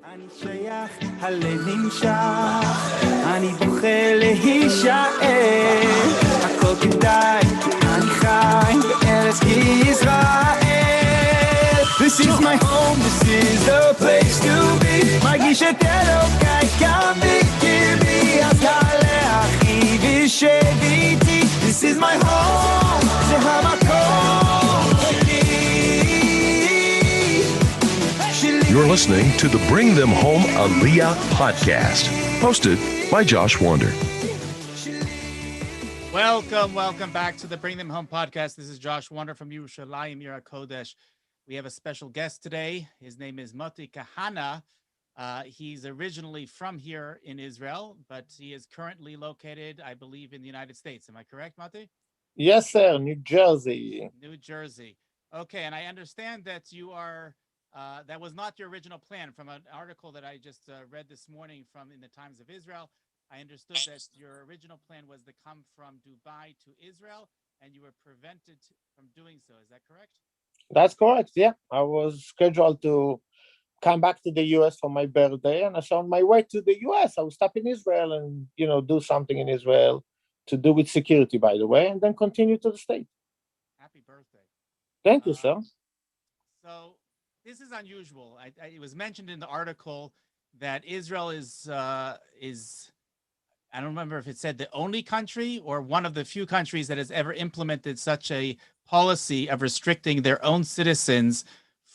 אני שייך, הלב נמשך, אני בוחר להישאר, הכל כדאי, אני חי בארץ ישראל. This is my home, this is the place to be, מרגיש את אלוקיי כאן בקרבי, אז תעלה אחי ושב איתי. This is my home, זה המקום שלי. You're listening to the Bring Them Home Aliyah podcast, hosted by Josh Wander. Welcome back to the Bring Them Home podcast. This is Josh Wander from Yerushalayim, Yira Kodesh. We have a special guest today. His name is Moti Kahana. He's originally from here in Israel, but he is currently located, I believe, in the United States. Am I correct, Moti? Yes, sir. New Jersey. New Jersey. Okay, and I understand that you are... that was not your original plan. From an article that I just read this morning from in the Times of Israel, I understood that your original plan was to come from Dubai to Israel, and you were prevented from doing so. Is that correct? That's correct. Yeah, I was scheduled to come back to the U.S. for my birthday, and I was on my way to the U.S. I will stop in Israel and, do something in Israel to do with security, by the way, and then continue to the state. Happy birthday. Thank you, sir. So this is unusual. It was mentioned in the article that Israel is I don't remember if it said the only country or one of the few countries that has ever implemented such a policy of restricting their own citizens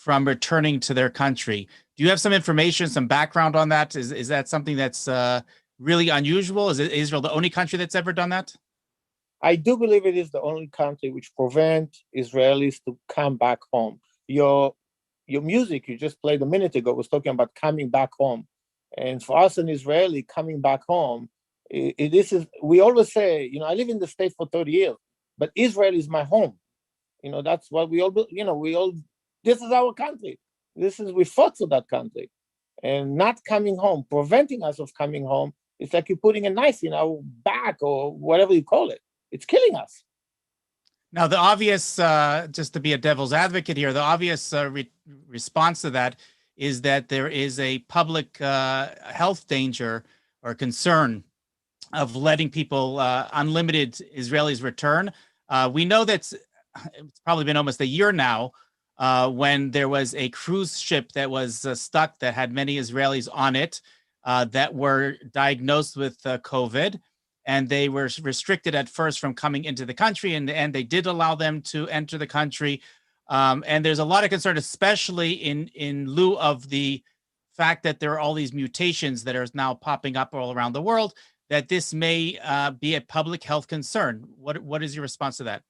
from returning to their country. Do you have some information, some background on that? Is that something that's really unusual? Is Israel the only country that's ever done that? I do believe it is the only country which prevent Israelis to come back home. Your music you just played a minute ago was talking about coming back home. And for us, an Israeli coming back home, we always say, I live in the state for 30 years, but Israel is my home. That's what we all, this is our country. We fought for that country. And not coming home, preventing us of coming home, it's like you're putting a knife in our back or whatever you call it. It's killing us. Now, the obvious, just to be a devil's advocate here, the obvious response to that is that there is a public health danger or concern of letting people, unlimited Israelis return. We know that it's probably been almost a year now when there was a cruise ship that was stuck that had many Israelis on it that were diagnosed with COVID. And they were restricted at first from coming into the country. In the end, they did allow them to enter the country. And there's a lot of concern, especially in lieu of the fact that there are all these mutations that are now popping up all around the world, that this may be a public health concern. What is your response to that?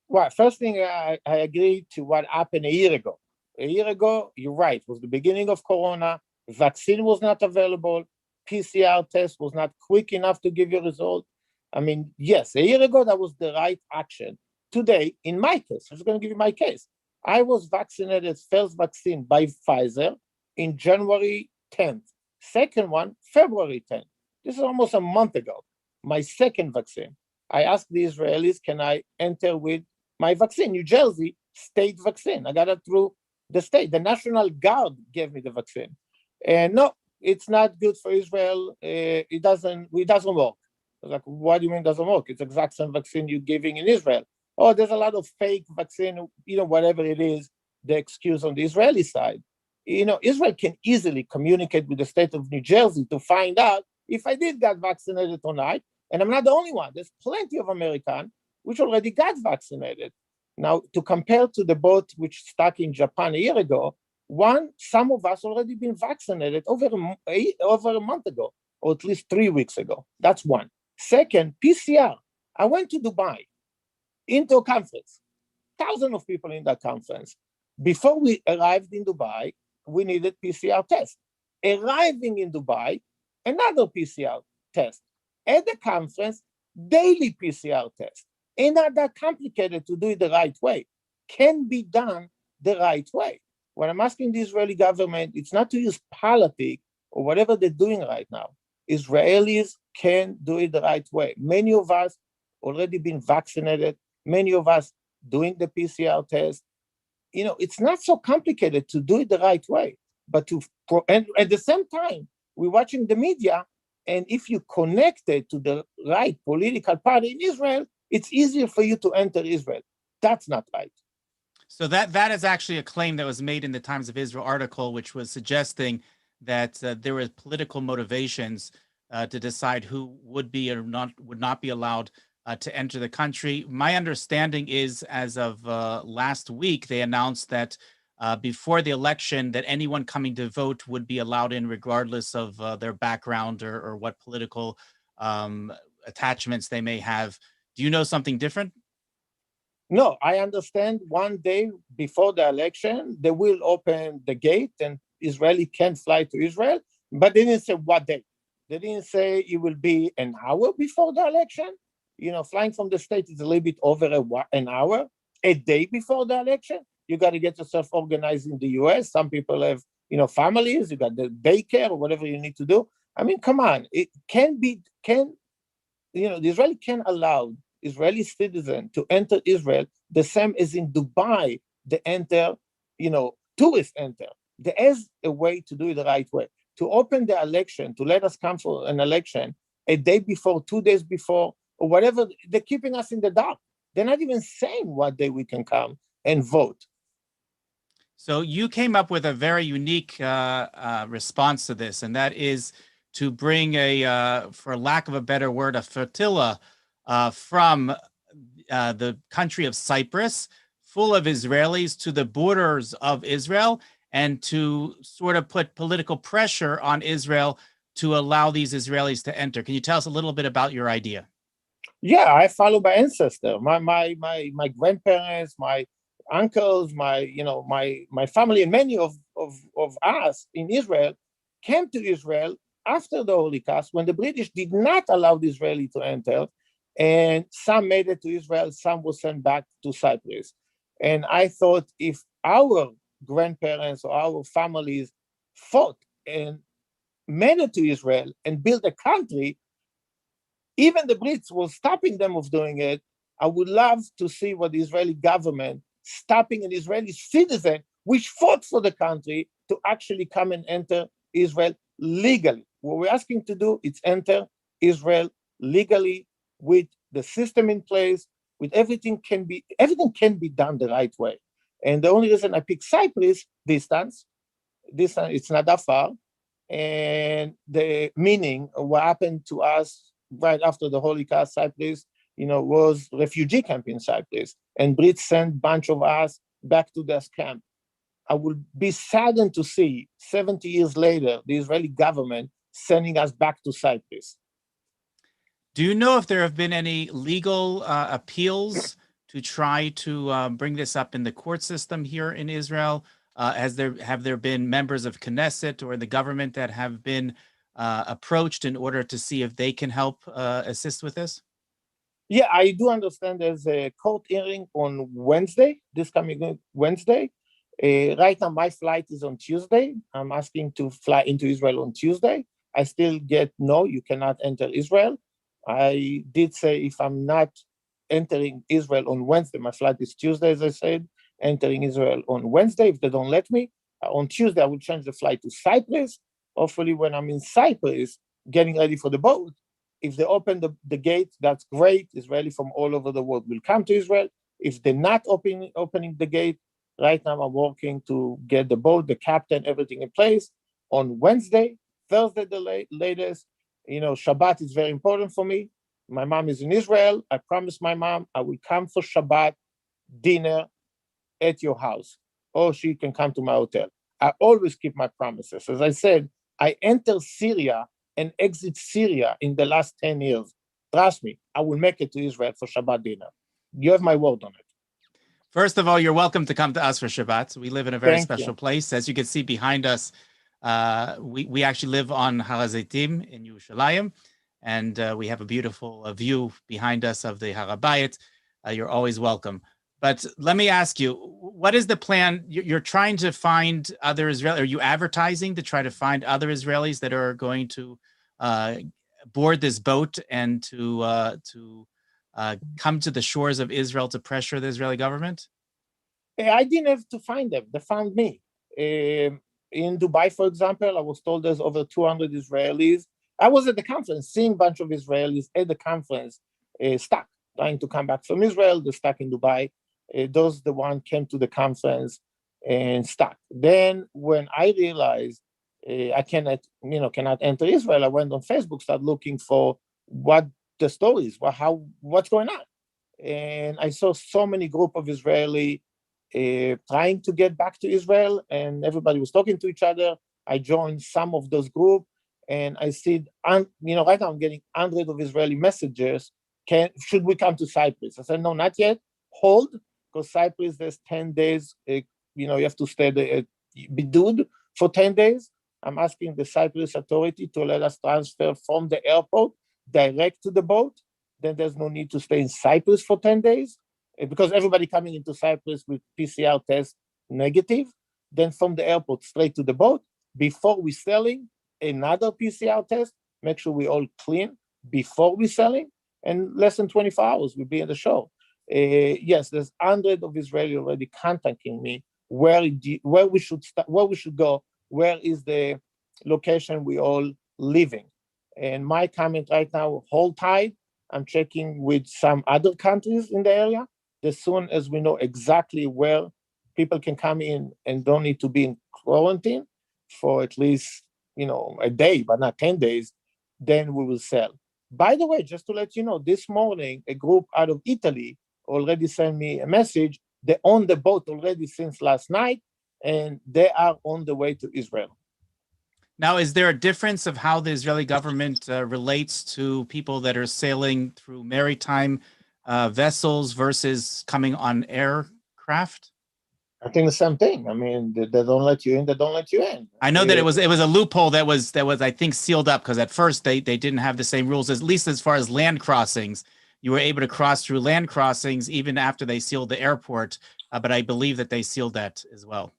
Well, first thing, I agree to what happened a year ago. A year ago, you're right, it was the beginning of Corona. Vaccine was not available. PCR test was not quick enough to give you a result. I mean, yes, a year ago, that was the right action. Today, in my case, I'm just going to give you my case. I was vaccinated first vaccine by Pfizer in January 10th. Second one, February 10th. This is almost a month ago. My second vaccine. I asked the Israelis, can I enter with my vaccine? New Jersey state vaccine. I got it through the state. The National Guard gave me the vaccine. And no, it's not good for Israel. It doesn't work. I was like, what do you mean it doesn't work? It's the exact same vaccine you're giving in Israel. Oh, there's a lot of fake vaccine, whatever it is, the excuse on the Israeli side. Israel can easily communicate with the state of New Jersey to find out if I did get vaccinated or not. And I'm not the only one. There's plenty of Americans which already got vaccinated. Now, to compare to the boat which stuck in Japan a year ago, some of us already been vaccinated over a month ago, or at least 3 weeks ago. That's one. Second, PCR. I went to Dubai into a conference. Thousands of people in that conference. Before we arrived in Dubai, we needed PCR test. Arriving in Dubai, another PCR test. At the conference, daily PCR test. Ain't not that complicated to do it the right way. Can be done the right way. What I'm asking the Israeli government, it's not to use politics or whatever they're doing right now. Israelis can do it the right way. Many of us already been vaccinated. Many of us doing the PCR test. It's not so complicated to do it the right way. but and at the same time, we're watching the media, and if you connect it to the right political party in Israel, it's easier for you to enter Israel. That's not right. So that is actually a claim that was made in the Times of Israel article, which was suggesting that there were political motivations to decide who would be or would not be allowed to enter the country. My understanding is, as of last week, they announced that before the election, that anyone coming to vote would be allowed in, regardless of their background or what political attachments they may have. Do you know something different? No, I understand one day before the election, they will open the gate and Israeli can fly to Israel, but they didn't say what day. They didn't say it will be an hour before the election. Flying from the state is a little bit over an hour. A day before the election, you got to get yourself organized in the US. Some people have, families, you got the daycare or whatever you need to do. I mean, come on, it the Israeli can allow Israeli citizen to enter Israel the same as in Dubai, they enter, tourists enter. There is a way to do it the right way. To open the election, to let us come for an election a day before, 2 days before, or whatever, they're keeping us in the dark. They're not even saying what day we can come and vote. So you came up with a very unique response to this, and that is to bring for lack of a better word, a flotilla from the country of Cyprus, full of Israelis, to the borders of Israel, and to sort of put political pressure on Israel to allow these Israelis to enter. Can you tell us a little bit about your idea? Yeah, I follow my ancestor, my grandparents, my uncles, my family, and many of us in Israel came to Israel after the Holocaust, when the British did not allow the Israeli to enter, and some made it to Israel, some were sent back to Cyprus. And I thought, if our grandparents or our families fought and made it to Israel and built a country, even the Brits were stopping them of doing it. I would love to see what the Israeli government stopping an Israeli citizen which fought for the country to actually come and enter Israel legally. What we're asking to do is enter Israel legally with the system in place, with everything can be done the right way. And the only reason I picked Cyprus, distance, it's not that far. And the meaning of what happened to us right after the Holocaust, Cyprus, was refugee camp in Cyprus. And Brits sent a bunch of us back to this camp. I would be saddened to see 70 years later, the Israeli government sending us back to Cyprus. Do you know if there have been any legal appeals to try to bring this up in the court system here in Israel? Have there been members of Knesset or the government that have been approached in order to see if they can help assist with this? Yeah, I do understand there's a court hearing on Wednesday, this coming Wednesday. Right now, my flight is on Tuesday. I'm asking to fly into Israel on Tuesday. I still get no, you cannot enter Israel. I did say if I'm not entering Israel on Wednesday, my flight is Tuesday, as I said, entering Israel on Wednesday. If they don't let me, on Tuesday, I will change the flight to Cyprus. Hopefully, when I'm in Cyprus, getting ready for the boat, if they open the gate, that's great. Israelis from all over the world will come to Israel. If they're not opening the gate, right now I'm working to get the boat, the captain, everything in place. On Wednesday, Thursday, the latest, Shabbat is very important for me. My mom is in Israel. I promised my mom I will come for Shabbat dinner at your house, or she can come to my hotel. I always keep my promises. As I said, I entered Syria and exit Syria in the last 10 years. Trust me, I will make it to Israel for Shabbat dinner. You have my word on it. First of all, you're welcome to come to us for Shabbat. We live in a very Thank special you. place. As you can see behind us, we actually live on Har HaZeitim in Yerushalayim, and we have a beautiful view behind us of the Har HaBayit. You're always welcome. But let me ask you, what is the plan? You're trying to find other Israelis. Are you advertising to try to find other Israelis that are going to board this boat and to come to the shores of Israel to pressure the Israeli government? I didn't have to find them. They found me. in Dubai, for example, I was told there's over 200 Israelis. I was at the conference, seeing a bunch of Israelis at the conference, stuck, trying to come back from Israel. They're stuck in Dubai. Those the one came to the conference and stuck. Then when I realized I cannot enter Israel, I went on Facebook, started looking for what the story is, what's going on. And I saw so many group of Israeli trying to get back to Israel, and everybody was talking to each other. I joined some of those groups, and I see, right now I'm getting hundreds of Israeli messages. Should we come to Cyprus? I said, no, not yet. Hold, because Cyprus, there's 10 days. You have to stay there, bidud for 10 days. I'm asking the Cyprus authority to let us transfer from the airport direct to the boat. Then there's no need to stay in Cyprus for 10 days because everybody coming into Cyprus with PCR test negative. Then from the airport straight to the boat. Before we selling, another PCR test, make sure we all clean before we selling, and less than 24 hours we'll be in the show. Yes, there's hundreds of Israelis already contacting me where we should start, where we should go, where is the location we all living. And my comment right now, hold tight. I'm checking with some other countries in the area. As soon as we know exactly where people can come in and don't need to be in quarantine for at least, a day, but not 10 days, then we will sell. By the way, just to let you know, this morning, a group out of Italy already sent me a message. They're on the boat already since last night, and they are on the way to Israel. Now, is there a difference of how the Israeli government relates to people that are sailing through maritime vessels versus coming on aircraft? I think the same thing. I mean, they don't let you in. They don't let you in. I know that it was a loophole that was I think sealed up because at first they didn't have the same rules, at least as far as land crossings. You were able to cross through land crossings even after they sealed the airport, but I believe that they sealed that as well.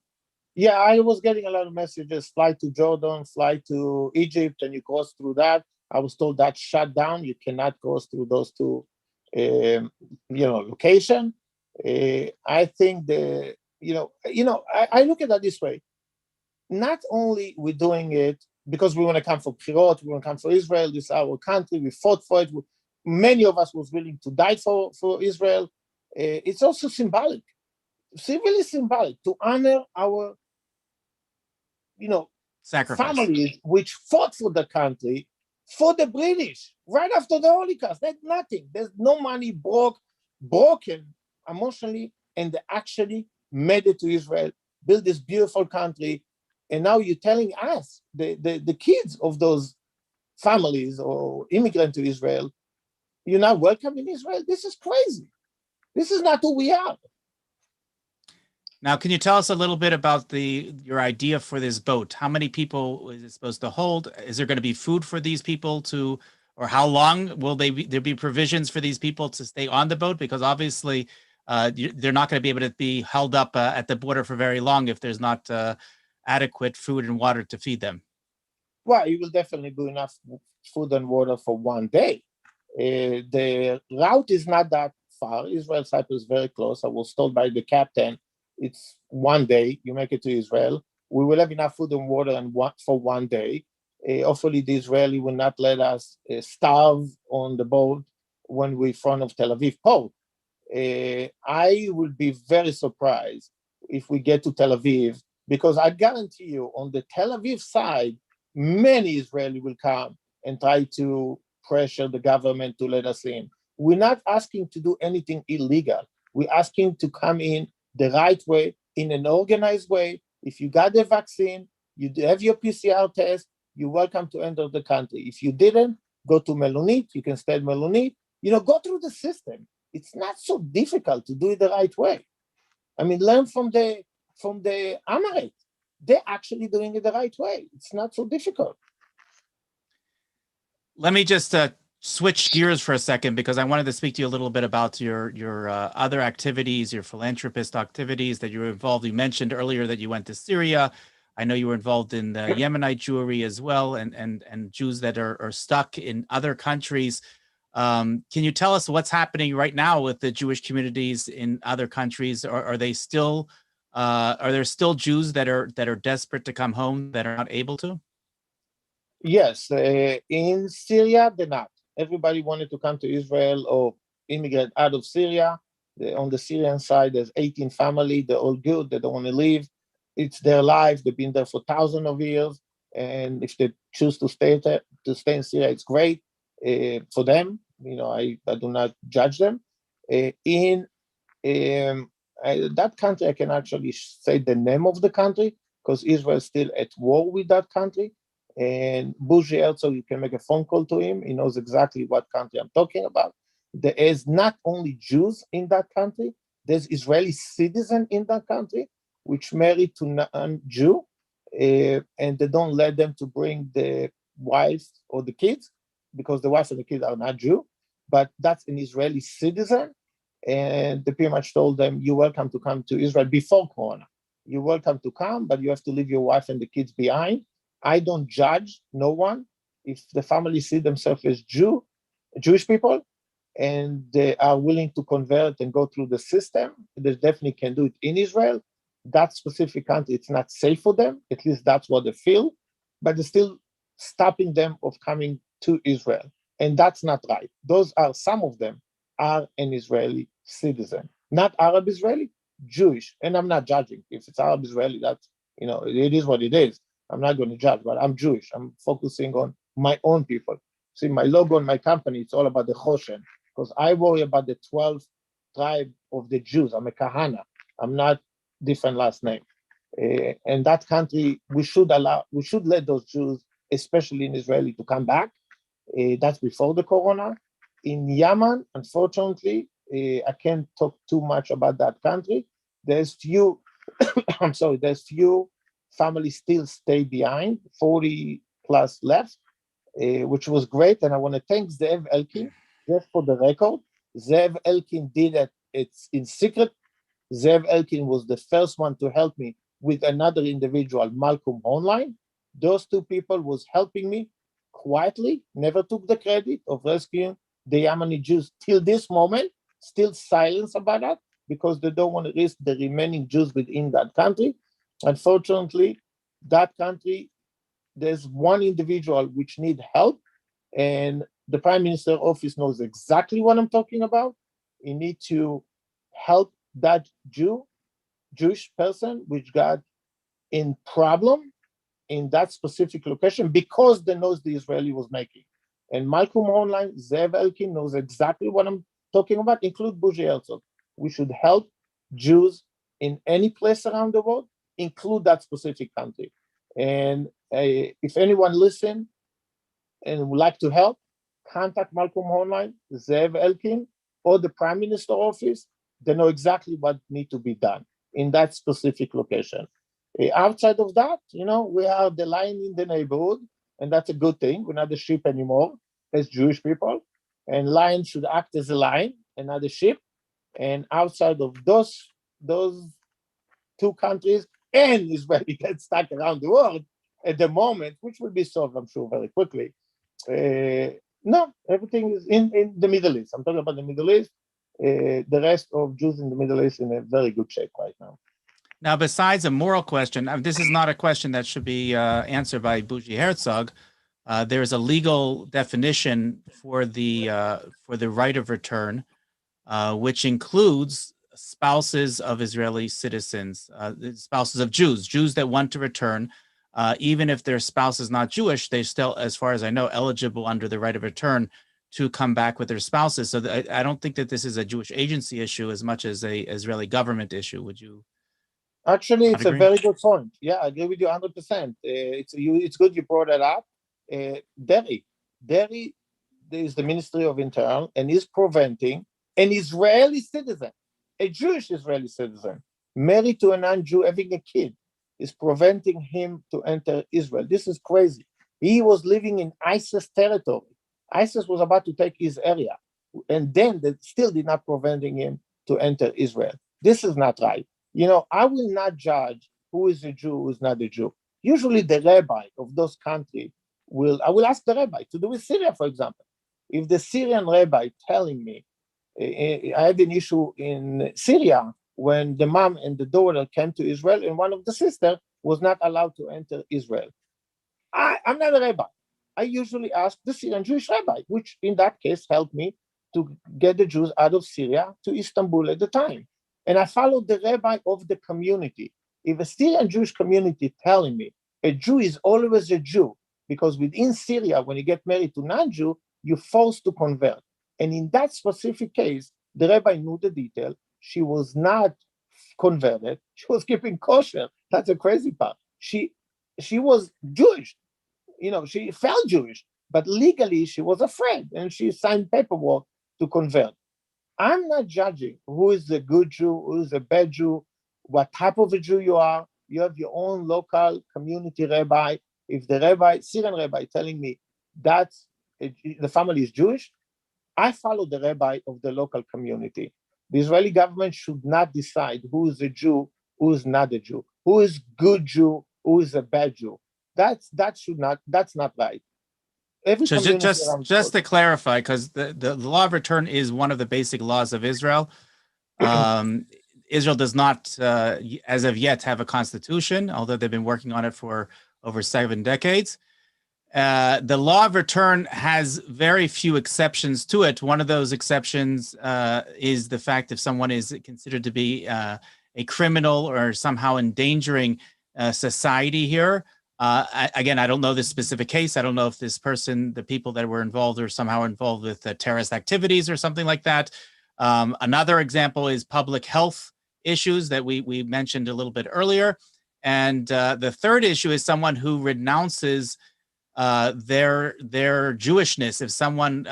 Yeah, I was getting a lot of messages, fly to Jordan, fly to Egypt, and you cross through that. I was told that's shut down. You cannot cross through those two, location. I think I look at that this way. Not only we're doing it because we want to come for Bchirot, we want to come for Israel, this is our country, we fought for it. Many of us was willing to die for Israel. It's also symbolic, really symbolic to honor our Sacrifice. families which fought for the country, for the British, right after the Holocaust. There's nothing. There's no money broken emotionally, and they actually made it to Israel, built this beautiful country. And now you're telling us, the kids of those families or immigrants to Israel, you're not welcome in Israel? This is crazy. This is not who we are. Now, can you tell us a little bit about your idea for this boat? How many people is it supposed to hold? Is there going to be food for these people or how long will there be provisions for these people to stay on the boat? Because obviously they're not going to be able to be held up at the border for very long if there's not adequate food and water to feed them. Well, you will definitely be enough food and water for one day. The route is not that far. Israel Cyprus is very close. I was told by the captain, it's one day, you make it to Israel. We will have enough food and water for one day. Hopefully the Israeli will not let us starve on the boat when we're in front of Tel Aviv port. I will be very surprised if we get to Tel Aviv, because I guarantee you on the Tel Aviv side, many Israelis will come and try to pressure the government to let us in. We're not asking to do anything illegal. We're asking to come in the right way, in an organized way. If you got the vaccine, you have your PCR test, you're welcome to enter the country. If you didn't, go to Melunit, you can stay at Melunit, go through the system. It's not so difficult to do it the right way. I mean, learn from the Emirates. They're actually doing it the right way. It's not so difficult. Let me just switch gears for a second, because I wanted to speak to you a little bit about your other activities, your philanthropist activities that you were involved. You mentioned earlier that you went to Syria. I know you were involved in the Yemenite Jewry as well, and Jews that are stuck in other countries. Can you tell us what's happening right now with the Jewish communities in other countries? Are they still Are there still Jews that are desperate to come home that are not able to? Yes, in Syria, they're not. Everybody wanted to come to Israel or immigrate out of Syria. On the Syrian side, there's 18 families. They're all good. They don't want to leave. It's their life. They've been there for thousands of years. And if they choose to stay in Syria, it's great for them. I do not judge them. In that country, I can actually say the name of the country because Israel is still at war with that country. And Bougie Herzog, you can make a phone call to him. He knows exactly what country I'm talking about. There is not only Jews in that country, there's Israeli citizens in that country which married to non-Jew, and they don't let them to bring the wife or the kids because the wife and the kids are not Jew, but that's an Israeli citizen. And they pretty much told them, you're welcome to come to Israel before Corona. You're welcome to come, but you have to leave your wife and the kids behind. I don't judge no one. If the family see themselves as Jewish people, and they are willing to convert and go through the system, they definitely can do it in Israel. That specific country, it's not safe for them. At least that's what they feel. But they're still stopping them of coming to Israel. And that's not right. Some of them are an Israeli citizen. Not Arab Israeli, Jewish. And I'm not judging. If it's Arab Israeli, that's, it is what it is. I'm not going to judge, but I'm Jewish. I'm focusing on my own people. See, my logo in my company, it's all about the Choshen, because I worry about the 12 tribe of the Jews. I'm a Kahana. I'm not different last name. And that country, we should let those Jews, especially in Israel, to come back. That's before the Corona. In Yemen, unfortunately, I can't talk too much about that country. There's few families still stay behind, 40 plus left, which was great. And I want to thank Zev Elkin, just for the record. Zev Elkin did it. It's in secret. Zev Elkin was the first one to help me with another individual, Malcolm Online. Those two people was helping me quietly, never took the credit of rescuing the Yemeni Jews till this moment, still silence about that because they don't want to risk the remaining Jews within that country. Unfortunately, that country, there's one individual which need help, and the Prime Minister office knows exactly what I'm talking about. You need to help that Jewish person which got in problem in that specific location because they knows the Israeli was making. And Malcolm Online, Zev Elkin knows exactly what I'm talking about, include Bougie Herzog. We should help Jews in any place around the world, include that specific country. And if anyone listen and would like to help, contact Malcolm Online, Zev Elkin, or the Prime Minister office. They know exactly what needs to be done in that specific location. Outside of that, we are the lion in the neighborhood, and that's a good thing. We're not the sheep anymore as Jewish people, and lions should act as a lion and not a sheep. And outside of those two countries, and Israel gets stuck around the world at the moment, which will be solved, I'm sure, very quickly. No, everything is in the Middle East. I'm talking about the Middle East. The rest of Jews in the Middle East in a very good shape right now. Now, besides a moral question, this is not a question that should be answered by Bougie Herzog. There's a legal definition for the right of return, which includes spouses of Israeli citizens, spouses of Jews that want to return. Even if their spouse is not Jewish, they still, as far as I know, eligible under the right of return to come back with their spouses. So I don't think that this is a Jewish agency issue as much as a Israeli government issue. Would you? Actually, it's a very good point. Yeah, I agree with you 100%. It's good you brought that up. Deri is the Ministry of Interior and is preventing an Israeli citizen, a Jewish Israeli citizen, married to a non-Jew having a kid, is preventing him to enter Israel. This is crazy. He was living in ISIS territory. ISIS was about to take his area, and then they still did not preventing him to enter Israel. This is not right. I will not judge who is a Jew, who is not a Jew. Usually the rabbi of those countries I will ask the rabbi to do with Syria, for example. If the Syrian rabbi telling me, I have an issue in Syria, when the mom and the daughter came to Israel, and one of the sisters was not allowed to enter Israel. I'm not a rabbi. I usually ask the Syrian Jewish rabbi, which in that case helped me to get the Jews out of Syria to Istanbul at the time. And I followed the rabbi of the community. If a Syrian Jewish community telling me a Jew is always a Jew, because within Syria, when you get married to non-Jew, you're forced to convert. And in that specific case, the rabbi knew the detail. She was not converted. She was keeping kosher. That's the crazy part. She was Jewish. She felt Jewish, but legally she was afraid, and she signed paperwork to convert. I'm not judging who is a good Jew, who is a bad Jew, what type of a Jew you are. You have your own local community rabbi. If the Syrian rabbi, telling me that the family is Jewish, I follow the rabbi of the local community. The Israeli government should not decide who is a Jew, who is not a Jew, who is good Jew, who is a bad Jew. That's not right. Every So community just to clarify, because the law of return is one of the basic laws of Israel. Israel does not, as of yet, have a constitution, although they've been working on it for over 7 decades. The law of return has very few exceptions to it. One of those exceptions is the fact if someone is considered to be a criminal or somehow endangering society here. Again, I don't know this specific case. I don't know if this person, the people that were involved, are somehow involved with terrorist activities or something like that. Another example is public health issues that we mentioned a little bit earlier. And the third issue is someone who renounces their Jewishness. If someone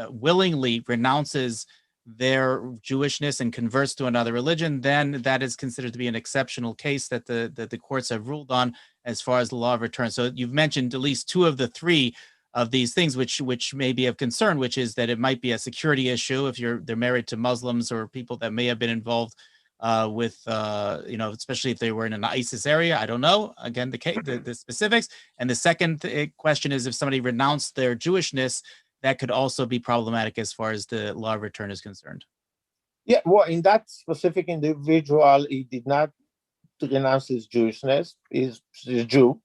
willingly renounces their Jewishness and converts to another religion, then that is considered to be an exceptional case that the courts have ruled on as far as the law of return. So you've mentioned at least 2 of the 3 of these things, which may be of concern, which is that it might be a security issue if they're married to Muslims or people that may have been involved with, especially if they were in an ISIS area. I don't know, again, the specifics. And the second question is if somebody renounced their Jewishness, that could also be problematic as far as the law of return is concerned. Yeah, well, in that specific individual, he did not renounce his Jewishness. He's a Jew.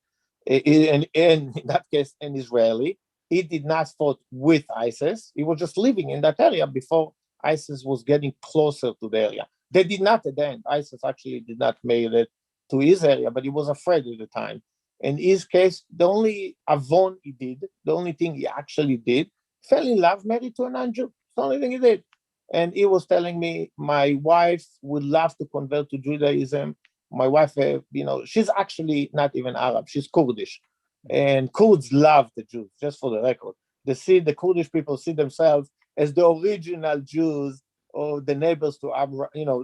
And in that case, an Israeli. He did not fight with ISIS. He was just living in that area before ISIS was getting closer to the area. They did not at the end. ISIS actually did not make it to his area, but he was afraid at the time. In his case, the only avon he did, the only thing he actually did, fell in love, married to a non-Jew. It's the only thing he did. And he was telling me, my wife would love to convert to Judaism. My wife, she's actually not even Arab. She's Kurdish. And Kurds love the Jews, just for the record. The Kurdish people see themselves as the original Jews or the neighbors to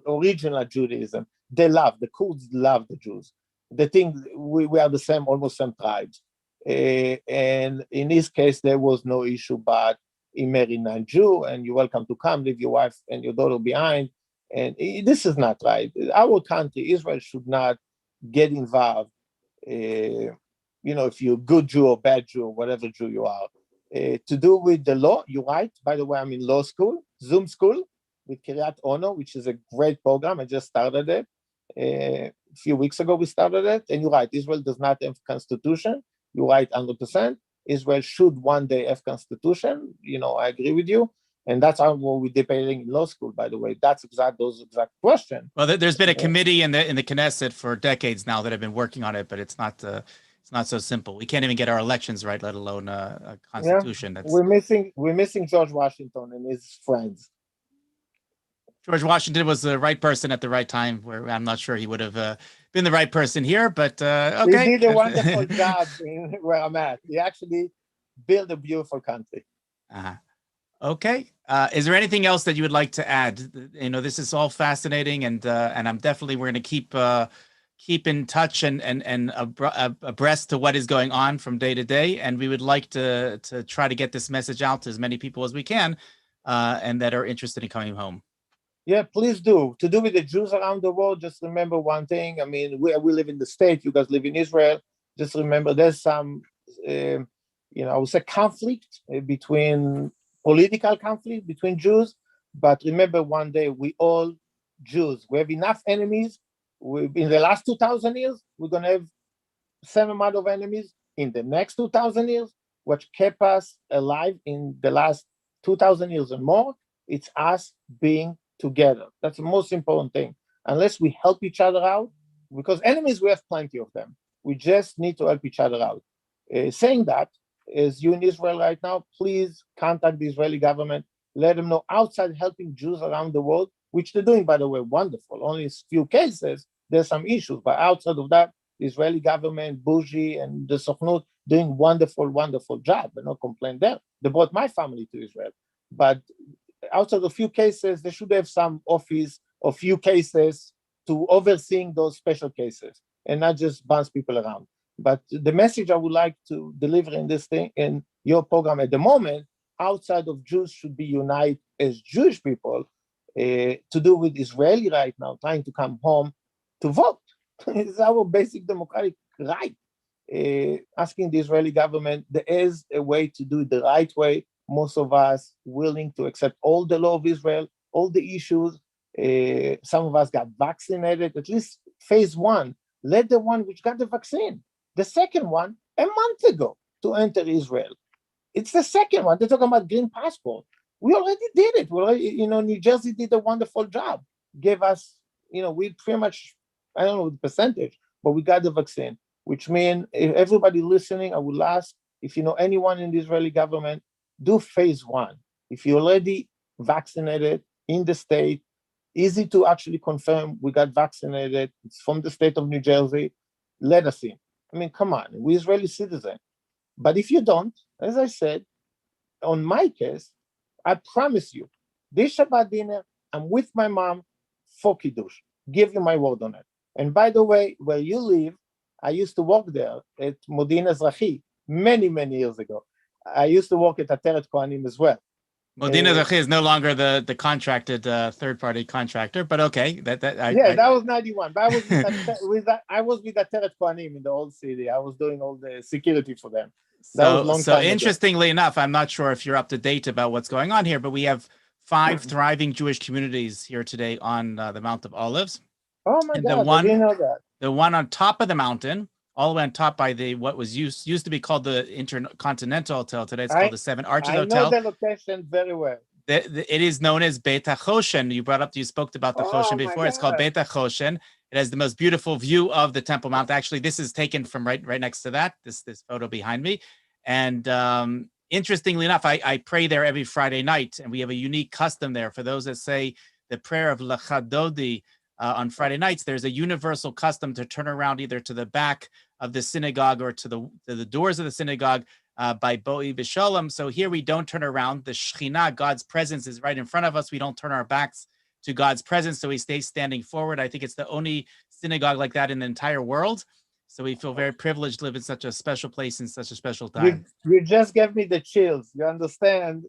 original Judaism. The Kurds love the Jews. They think we are the same, almost same tribes. And in his case, there was no issue, but he married a Jew, and you're welcome to come, leave your wife and your daughter behind. And this is not right. Our country, Israel, should not get involved, if you're a good Jew or bad Jew or whatever Jew you are. To do with the law, you're right. By the way, I'm in law school, Zoom school, with Kiryat Ono, which is a great program. I just started it. A few weeks ago, we started it. And you're right, Israel does not have a constitution. You're right, 100%. Israel should one day have constitution. I agree with you. And that's what we're debating in law school, by the way. That's those exact questions. Well, there's been a committee in the Knesset for decades now that have been working on it, but it's not so simple. We can't even get our elections right, let alone a constitution. Yeah. We're missing George Washington and his friends. George Washington was the right person at the right time, where I'm not sure he would have been the right person here, but okay. He did a wonderful job where I'm at. He actually built a beautiful country. Okay. Is there anything else that you would like to add? This is all fascinating, and we're going to keep in touch and abreast to what is going on from day to day. And we would like to try to get this message out to as many people as we can, and that are interested in coming home. Yeah, please do. To do with the Jews around the world, just remember one thing. I mean, we live in the States, you guys live in Israel. Just remember there's some, I would say political conflict between Jews. But remember one day we all Jews. We have enough enemies. In the last 2,000 years, we're going to have same amount of enemies in the next 2,000 years. What kept us alive in the last 2,000 years and more, it's us being together. That's the most important thing. Unless we help each other out, because enemies, we have plenty of them. We just need to help each other out. Saying that, as you in Israel right now, please contact the Israeli government. Let them know outside helping Jews around the world, which they're doing, by the way, wonderful. Only a few cases, there's some issues. But outside of that, the Israeli government, Bougie, and the Sochnut doing wonderful, wonderful job. No complaint there. They brought my family to Israel. But outside of a few cases, they should have some office or few cases to overseeing those special cases and not just bounce people around. But the message I would like to deliver in this thing, in your program at the moment, outside of Jews should be united as Jewish people to do with Israeli right now, trying to come home to vote. It's our basic democratic right. Asking the Israeli government, there is a way to do it the right way. Most of us willing to accept all the law of Israel, all the issues. Some of us got vaccinated, at least phase one. Let the one which got the vaccine. The second one, a month ago, to enter Israel. It's the second one. They're talking about green passport. We already did it. We already, New Jersey did a wonderful job. Gave us, we pretty much, I don't know the percentage, but we got the vaccine, which means if everybody listening, I would ask if you know anyone in the Israeli government, do phase one. If you're already vaccinated in the state, easy to actually confirm we got vaccinated. It's from the state of New Jersey. Let us in. I mean, come on, we're Israeli citizens. But if you don't, as I said, on my case, I promise you, this Shabbat dinner, I'm with my mom for Kiddush. Give you my word on it. And by the way, where you live, I used to work there at Modin Ezrachi many, many years ago. I used to work at Ateret Kohanim as well. Modin Ezrachi is no longer the contracted third-party contractor, but okay. That was 91. But I was with Ateret Kohanim in the old city. I was doing all the security for them. So interestingly enough, I'm not sure if you're up to date about what's going on here, but we have 5 thriving Jewish communities here today on the Mount of Olives. Oh my God, I didn't know that. The one on top of the mountain, all the way on top by what was used to be called the Intercontinental Hotel. Today it's called the Seven Arches Hotel. I know the location very well. It is known as Beit HaChoshen. You spoke about the Choshen before. It's called Beit HaChoshen. It has the most beautiful view of the Temple Mount. Actually, this is taken from right next to that, this photo behind me. And interestingly enough, I pray there every Friday night, and we have a unique custom there. For those that say the prayer of Lecha Dodi on Friday nights, there's a universal custom to turn around either to the back of the synagogue or to the doors of the synagogue by Boi B'Shalom. So here we don't turn around. The Shekhinah, God's presence, is right in front of us. We don't turn our backs to God's presence, so we stay standing forward. I think it's the only synagogue like that in the entire world. So we feel very privileged to live in such a special place in such a special time. You just gave me the chills. You understand?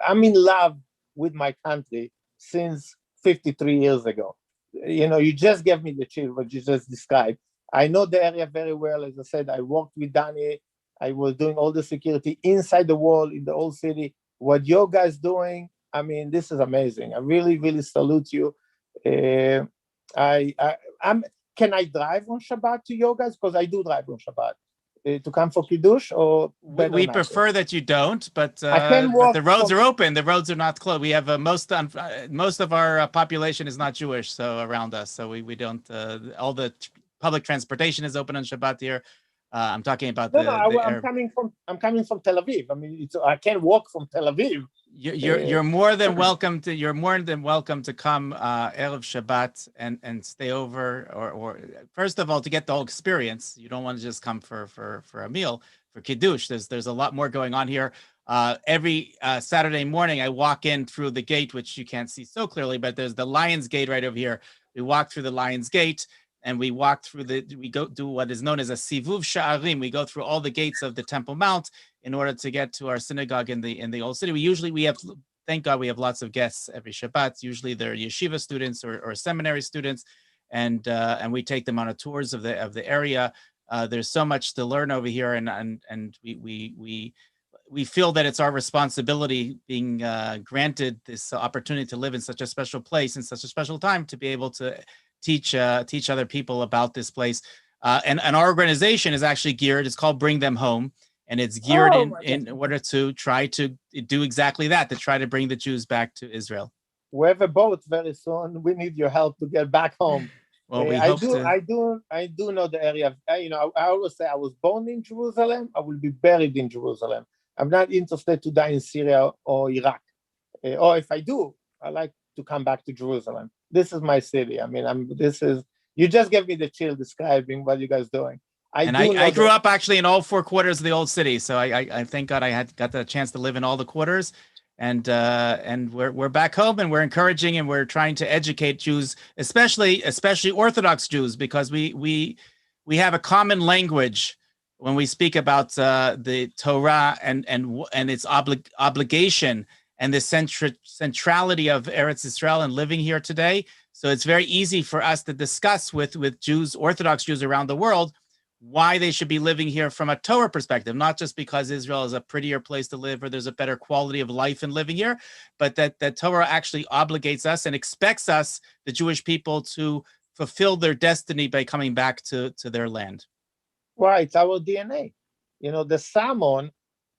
I'm in love with my country since 53 years ago. You just gave me the chill, what you just described. I know the area very well. As I said, I worked with Danny. I was doing all the security inside the wall in the old city. What you guys doing, I mean, this is amazing. I really, really salute you. Can I drive on Shabbat to you guys? Because I do drive on Shabbat to come for Kiddush, or we prefer that you don't, but the roads are open. The roads are not closed. We have most of our population is not Jewish, so around us. So we don't. All the public transportation is open on Shabbat here. I'm talking about I'm coming from Tel Aviv. I mean, I can't walk from Tel Aviv. You're more than welcome to. You're more than welcome to come Erev Shabbat and stay over, or first of all to get the whole experience. You don't want to just come for a meal for Kiddush. There's a lot more going on here. Every Saturday morning, I walk in through the gate, which you can't see so clearly, but there's the Lion's Gate right over here. We walk through the Lion's Gate. And we walk through we go do what is known as a Sivuv Sha'arim. We go through all the gates of the Temple Mount in order to get to our synagogue in the old city. We have, thank God, we have lots of guests every Shabbat. Usually they're yeshiva students or seminary students, and we take them on tours of the area. There's so much to learn over here, and we we feel that it's our responsibility, being granted this opportunity to live in such a special place in such a special time, to be able to teach other people about this place. And our organization is actually geared. It's called Bring Them Home, and it's geared Oh, my in God. order to try to do exactly that, to try to bring the Jews back to Israel. We have a boat very soon. We need your help to get back home. Well, we I hope do, to. I do know the area. I always say I was born in Jerusalem. I will be buried in Jerusalem. I'm not interested to die in Syria or Iraq. Or if I do, I like to come back to Jerusalem. This is my city. I mean, you just gave me the chill describing what you guys doing. I grew up actually in all four quarters of the old city, so I thank God I had got the chance to live in all the quarters, and we're back home, and we're encouraging and we're trying to educate Jews, especially Orthodox Jews, because we have a common language when we speak about the Torah and its obligation and the centrality of Eretz Israel and living here today. So it's very easy for us to discuss with Jews, Orthodox Jews around the world, why they should be living here from a Torah perspective, not just because Israel is a prettier place to live or there's a better quality of life in living here, but that Torah actually obligates us and expects us, the Jewish people, to fulfill their destiny by coming back to their land. Well, it's our DNA. The salmon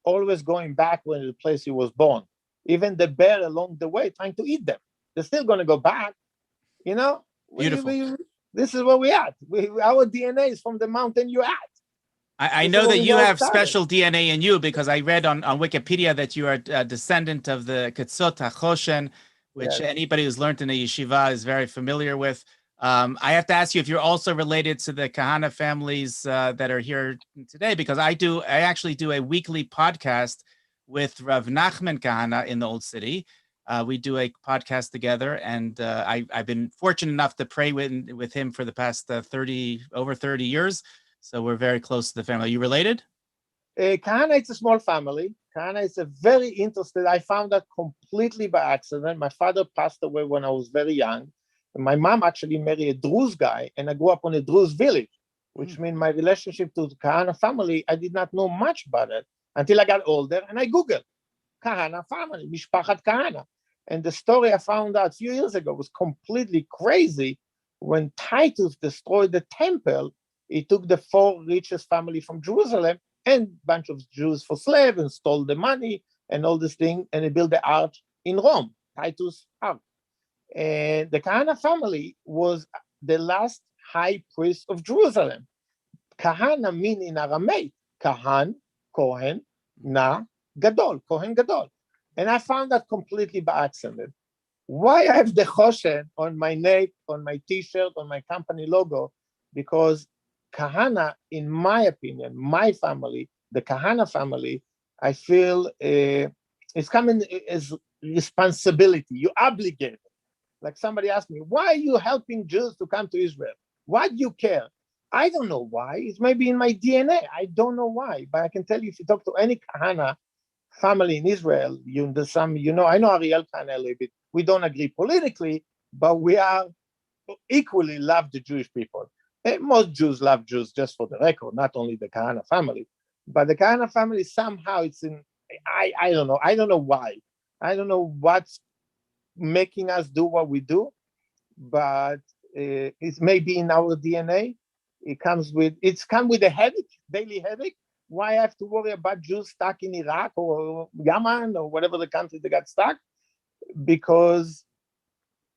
always going back when the place he was born. Even the bear along the way trying to eat them. They're still going to go back. Beautiful. This is where we at. Our DNA is from the mountain you're at. I know that you have special DNA in you, because I read on Wikipedia that you are a descendant of the Ketzot HaChoshen, which anybody who's learned in a yeshiva is very familiar with. I have to ask you if you're also related to the Kahana families that are here today, because I actually do a weekly podcast with Rav Nachman Kahana in the Old City. We do a podcast together, and I've been fortunate enough to pray with him for the past over 30 years. So we're very close to the family. Are you related? Kahana, it's a small family. Kahana is a very interesting. I found that completely by accident. My father passed away when I was very young. My mom actually married a Druze guy, and I grew up on a Druze village, which means my relationship to the Kahana family, I did not know much about it until I got older, and I Googled Kahana family, Mishpachat Kahana. And the story I found out a few years ago was completely crazy. When Titus destroyed the temple, he took the 4 richest family from Jerusalem and a bunch of Jews for slaves and stole the money and all this thing, and he built the arch in Rome, Titus Arch. And the Kahana family was the last high priest of Jerusalem. Kahana mean in Aramaic, Kahan, Kohen, Na, Gadol, Kohen Gadol. And I found that completely by accident. Why I have the Choshen on my neck, on my T-shirt, on my company logo? Because Kahana, in my opinion, my family, the Kahana family, I feel it's coming as responsibility. You're obligated. Like somebody asked me, why are you helping Jews to come to Israel? Why do you care? I don't know why. It's maybe in my DNA. I don't know why. But I can tell you, if you talk to any Kahana family in Israel, I know Ariel Kahana a little bit. We don't agree politically, but we are equally love the Jewish people. And most Jews love Jews, just for the record, not only the Kahana family. But the Kahana family, somehow it's in, I don't know. I don't know why. I don't know what's making us do what we do, but it's maybe in our DNA. It comes with a headache, daily headache. Why I have to worry about Jews stuck in Iraq or Yemen or whatever the country they got stuck? Because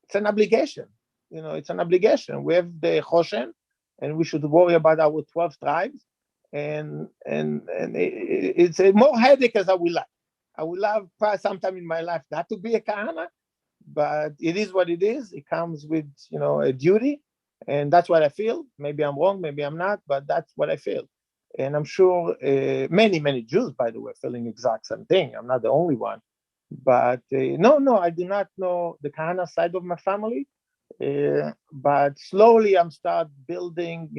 it's an obligation. It's an obligation. We have the Choshen, and we should worry about our 12 tribes. And it's a more headache as I would like. I would love sometime in my life not to be a Kahana, but it is what it is. It comes with, a duty, and that's what I feel. Maybe I'm wrong, maybe I'm not, but that's what I feel. And I'm sure many, many Jews, by the way, feeling exact same thing. I'm not the only one. But no, I do not know the Kahana side of my family. But slowly I'm start building,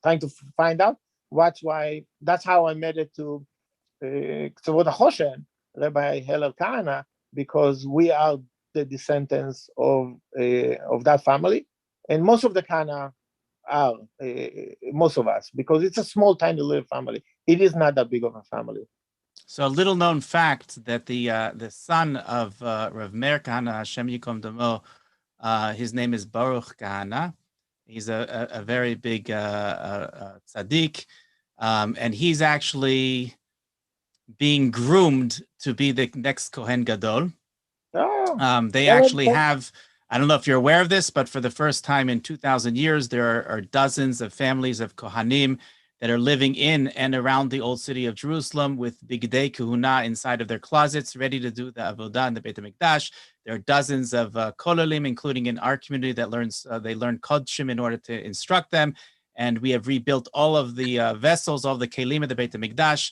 trying to find out that's how I made it to Tzavot HaChoshen, Rabbi Hillel Kahana, because we are the descendants of that family. And most of the Kahana are, most of us, because it's a small, tiny little family. It is not that big of a family. So a little known fact that the son of Rav Meir Kahana, Hashem Yikom Damo, his name is Baruch Kahana. He's a very big tzaddik, and he's actually being groomed to be the next Kohen Gadol. They actually have, I don't know if you're aware of this, but for the first time in 2,000 years, there are dozens of families of Kohanim that are living in and around the old city of Jerusalem with Bigdei Kehuna inside of their closets, ready to do the Avodah in the Beit HaMikdash. There are dozens of Kololim, including in our community, that they learn Kodshim in order to instruct them. And we have rebuilt all of the vessels, all of the Kelim of the Beit HaMikdash,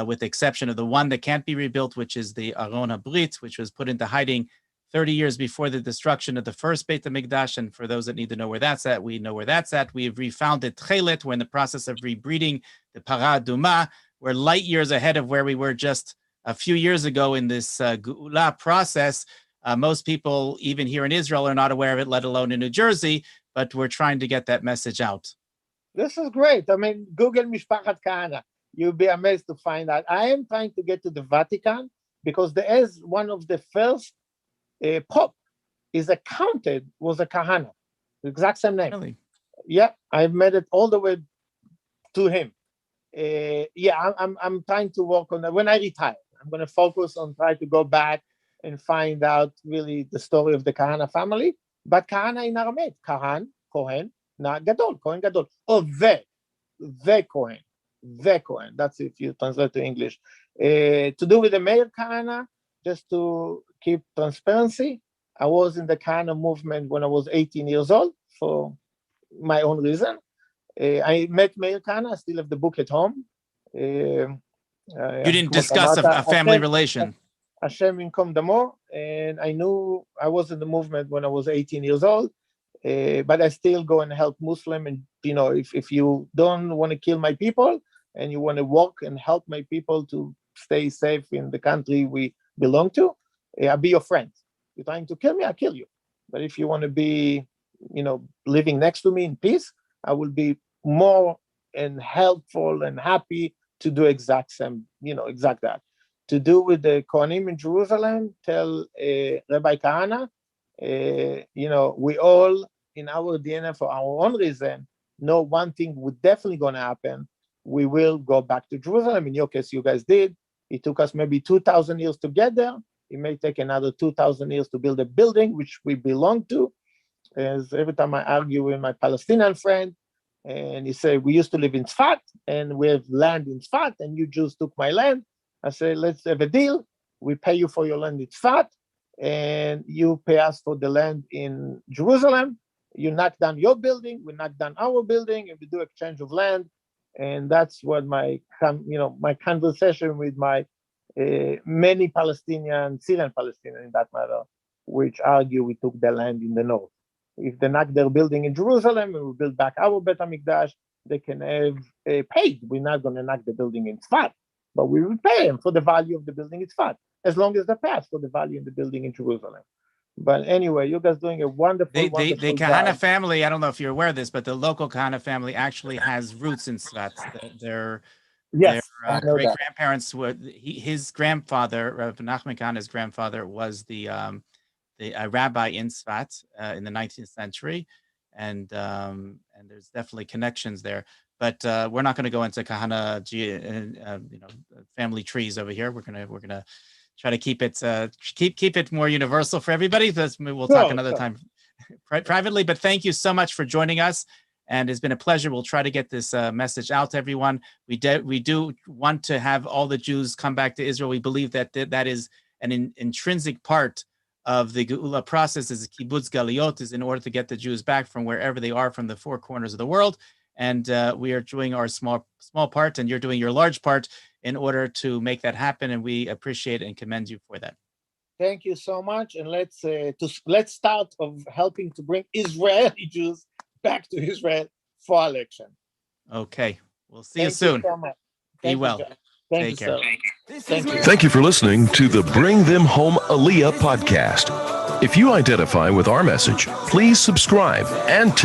with the exception of the one that can't be rebuilt, which is the Aron HaBrit, which was put into hiding 30 years before the destruction of the first Beit HaMikdash. And for those that need to know where that's at, we know where that's at. We have refounded Tchelet. We're in the process of rebreeding the Para Aduma. We're light years ahead of where we were just a few years ago in this Geula process. Most people, even here in Israel, are not aware of it, let alone in New Jersey, but we're trying to get that message out. This is great. I mean, Google Mishpachat Kahana. You'll be amazed to find out. I am trying to get to the Vatican because there is one of the first Pope is accounted was a Kahana, the exact same name. Really? Yeah, I've made it all the way to him. I'm trying to work on that. When I retire, I'm going to focus on trying to go back and find out really the story of the Kahana family. But Kahana in Aramaic, Kahan, Kohen, na Gadol, Kohen Gadol, or the Kohen. The Kohen, that's if you translate to English. To do with the Meir Kahana, just to keep transparency, I was in the Kahana movement when I was 18 years old for my own reason. I met Meir Kahana, I still have the book at home. You didn't discuss a family relation. Hashem Yinkom Damo, and I knew I was in the movement when I was 18 years old. But I still go and help Muslim. And, you know, if you don't want to kill my people and you want to work and help my people to stay safe in the country we belong to, I'll be your friend. You're trying to kill me, I'll kill you. But if you want to be, you know, living next to me in peace, I will be more and helpful and happy to do exact that. To do with the Kohanim in Jerusalem, tell Rabbi Kahana, you know, we all in our DNA for our own reason know one thing would definitely going to happen. We will go back to Jerusalem. In your case, you guys did. It took us maybe 2,000 years to get there. It may take another 2,000 years to build a building, which we belong to. As every time I argue with my Palestinian friend, and he said, we used to live in Tzfat, and we have land in Tzfat, and you Jews took my land. I say, let's have a deal. We pay you for your land in Tzfat, and you pay us for the land in Jerusalem. You knock down your building, we knock down our building, and we do exchange of land. And that's what my conversation with my many Syrian Palestinians in that matter, which argue we took the land in the north. If they knock their building in Jerusalem and we build back our Beit HaMikdash, they can have paid. We're not going to knock the building in Tzfat, but we will pay them for the value of the building in Tzfat, as long as they pass for the value in the building in Jerusalem. But anyway, you guys doing a wonderful The job. Kahana family, I don't know if you're aware of this, but the local Kahana family actually has roots in Tzfat. Their great-grandparents were, his grandfather, Rav Nachman Kahana's grandfather, was the rabbi in Tzfat in the 19th century. And there's definitely connections there. But we're not going to go into Kahana, family trees over here. We're gonna try to keep it more universal for everybody. We'll talk another time privately. But thank you so much for joining us, and it's been a pleasure. We'll try to get this message out to everyone. We do want to have all the Jews come back to Israel. We believe that is an intrinsic part of the Geula process, is kibbutz galiyot, is in order to get the Jews back from wherever they are from the four corners of the world. And we are doing our small part, and you're doing your large part in order to make that happen. And we appreciate and commend you for that. Thank you so much. And let's start of helping to bring Israeli Jews back to Israel for election. Okay. We'll see you soon. So much. Be well. Take care. Thank you. Thank you for listening to the Bring Them Home Aliyah podcast. If you identify with our message, please subscribe and tell